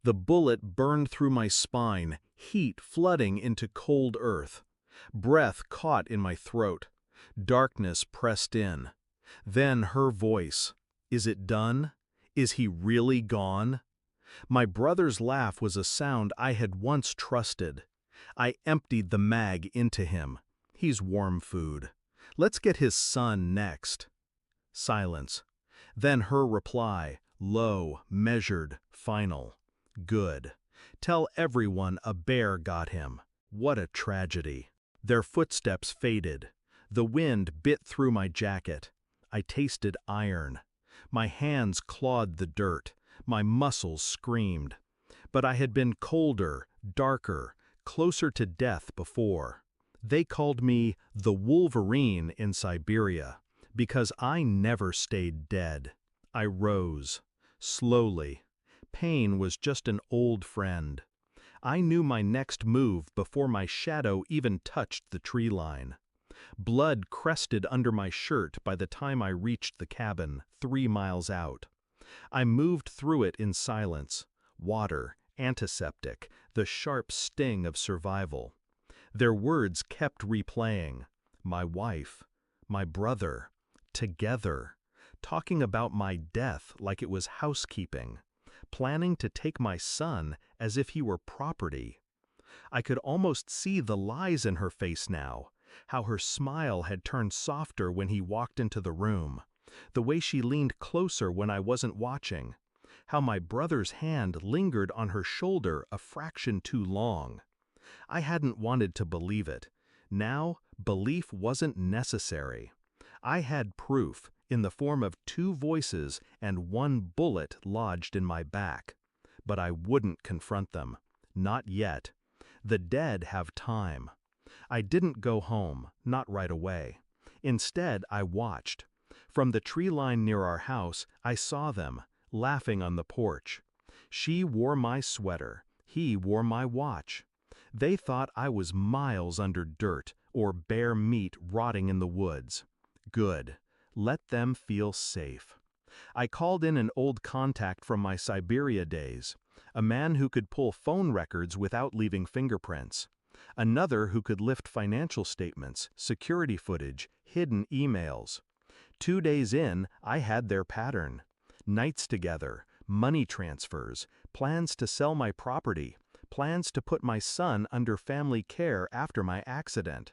The bullet burned through my spine, heat flooding into cold earth. Breath caught in my throat. Darkness pressed in. Then her voice. Is it done? Is he really gone? My brother's laugh was a sound I had once trusted. I emptied the mag into him. He's warm food. Let's get his son next. Silence. Then her reply, low, measured, final. Good. Tell everyone a bear got him. What a tragedy. Their footsteps faded. The wind bit through my jacket. I tasted iron. My hands clawed the dirt. My muscles screamed. But I had been colder, darker, closer to death before. They called me the Wolverine in Siberia, because I never stayed dead. I rose. Slowly. Pain was just an old friend. I knew my next move before my shadow even touched the tree line. Blood crested under my shirt by the time I reached the cabin, 3 miles out. I moved through it in silence. Water, antiseptic, the sharp sting of survival. Their words kept replaying. My wife, my brother, together, talking about my death like it was housekeeping, planning to take my son as if he were property. I could almost see the lies in her face now, how her smile had turned softer when he walked into the room, the way she leaned closer when I wasn't watching, how my brother's hand lingered on her shoulder a fraction too long. I hadn't wanted to believe it. Now, belief wasn't necessary. I had proof, in the form of 2 voices and 1 bullet lodged in my back. But I wouldn't confront them. Not yet. The dead have time. I didn't go home, not right away. Instead, I watched. From the tree line near our house, I saw them, laughing on the porch. She wore my sweater. He wore my watch. They thought I was miles under dirt or bare meat rotting in the woods. Good. Let them feel safe. I called in an old contact from my Siberia days, a man who could pull phone records without leaving fingerprints, another who could lift financial statements, security footage, hidden emails. 2 days in, I had their pattern. Nights together, money transfers, plans to sell my property, plans to put my son under family care after my accident.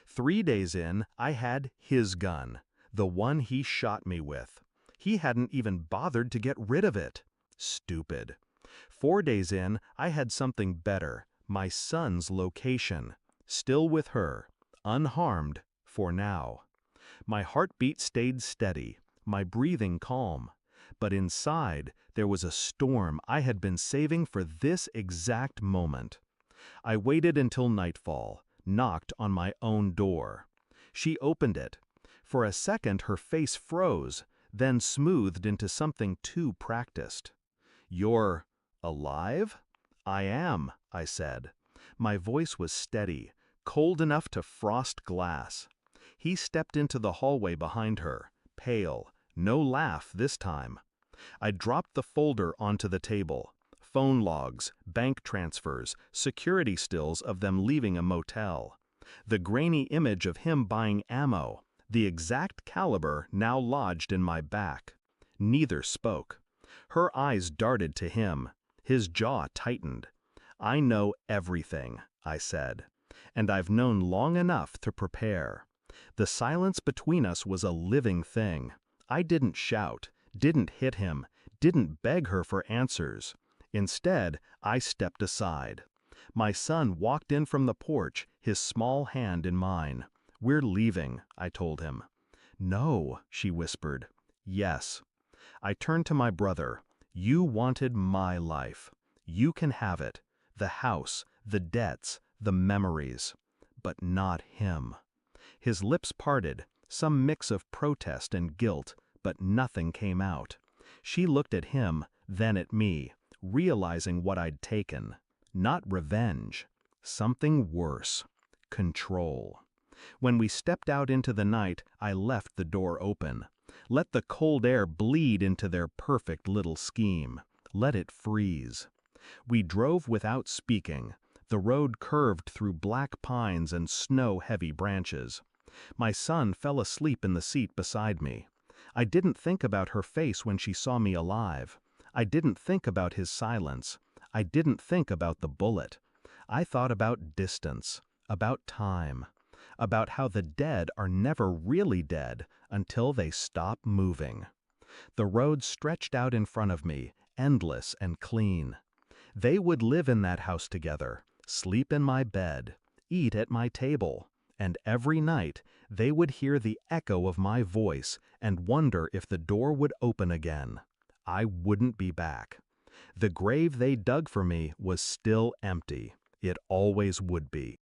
3 days in, I had his gun, the one he shot me with. He hadn't even bothered to get rid of it. Stupid. 4 days in, I had something better, my son's location. Still with her, unharmed, for now. My heartbeat stayed steady, my breathing calm. But inside, there was a storm I had been saving for this exact moment. I waited until nightfall, knocked on my own door. She opened it. For a second, her face froze, then smoothed into something too practiced. "You're alive?" "I am," I said. My voice was steady, cold enough to frost glass. He stepped into the hallway behind her, pale, no laugh this time. I dropped the folder onto the table. Phone logs, bank transfers, security stills of them leaving a motel. The grainy image of him buying ammo, the exact caliber now lodged in my back. Neither spoke. Her eyes darted to him. His jaw tightened. "I know everything," I said. "And I've known long enough to prepare." The silence between us was a living thing. I didn't shout, didn't hit him, didn't beg her for answers. Instead, I stepped aside. My son walked in from the porch, his small hand in mine. "We're leaving," I told him. "No," she whispered. "Yes." I turned to my brother. "You wanted my life. You can have it. The house, the debts, the memories. But not him." His lips parted, some mix of protest and guilt, but nothing came out. She looked at him, then at me, realizing what I'd taken. Not revenge. Something worse. Control. When we stepped out into the night, I left the door open. Let the cold air bleed into their perfect little scheme. Let it freeze. We drove without speaking. The road curved through black pines and snow-heavy branches. My son fell asleep in the seat beside me. I didn't think about her face when she saw me alive. I didn't think about his silence. I didn't think about the bullet. I thought about distance, about time, about how the dead are never really dead until they stop moving. The road stretched out in front of me, endless and clean. They would live in that house together, sleep in my bed, eat at my table, and every night they would hear the echo of my voice and wonder if the door would open again. I wouldn't be back. The grave they dug for me was still empty. It always would be.